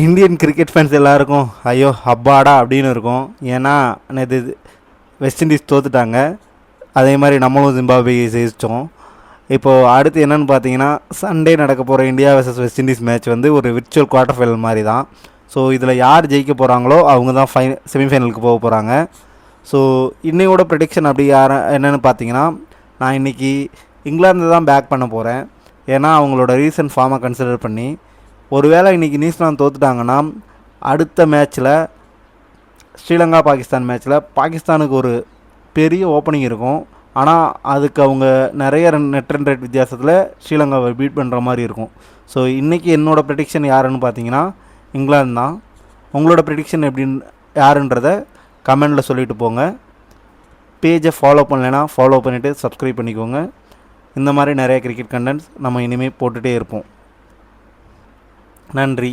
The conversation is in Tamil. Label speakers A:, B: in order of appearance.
A: இந்தியன் கிரிக்கெட் ஃபேன்ஸ் எல்லாருக்கும் ஐயோ அப்பாடா அப்படின்னு இருக்கும். ஏன்னா நேற்று வெஸ்ட் இண்டீஸ் தோத்துட்டாங்க. அதே மாதிரி நம்மளும் ஜிம்பாப்வே ஜெயிச்சிட்டோம். இப்போது அடுத்து என்னென்னு பார்த்தீங்கன்னா, சண்டே நடக்க போகிற India vs west Indies match வந்து ஒரு விர்ச்சுவல் குவார்ட்டர் ஃபைனல் மாதிரி தான். ஸோ இதில் யார் ஜெயிக்க போகிறாங்களோ அவங்க தான் செமிஃபைனலுக்கு போக போகிறாங்க. ஸோ இன்னையோட ப்ரெடிக்ஷன் அப்படி என்னென்னு பார்த்தீங்கன்னா, நான் இன்றைக்கி இங்கிலாந்து தான் பேக் பண்ண போகிறேன். ஏன்னா அவங்களோட ரீசன்ட் ஃபார்மை கன்சிடர் பண்ணி, ஒருவேளை இன்றைக்கி நியூசிலாந்து தோத்துட்டாங்கன்னா அடுத்த மேட்ச்சில் ஸ்ரீலங்கா பாகிஸ்தான் மேட்ச்சில் பாகிஸ்தானுக்கு ஒரு பெரிய ஓப்பனிங் இருக்கும். ஆனால் அதுக்கு அவங்க நிறைய நெட் ரன் ரேட் வித்தியாசத்தில் ஸ்ரீலங்காவை பீட் பண்ணுற மாதிரி இருக்கும். ஸோ இன்றைக்கி என்னோடய ப்ரெடிக்ஷன் யாருன்னு பார்த்தீங்கன்னா இங்கிலாந்து தான். உங்களோட ப்ரெடிக்ஷன் எப்படின்னு யாருன்றதை கமெண்டில் சொல்லிட்டு போங்க. பேஜை ஃபாலோ பண்ணலைன்னா ஃபாலோ பண்ணிவிட்டு சப்ஸ்கிரைப் பண்ணிக்கோங்க. இந்த மாதிரி நிறைய கிரிக்கெட் கண்டென்ட்ஸ் நம்ம இனிமேல் போட்டுகிட்டே இருப்போம். நன்றி.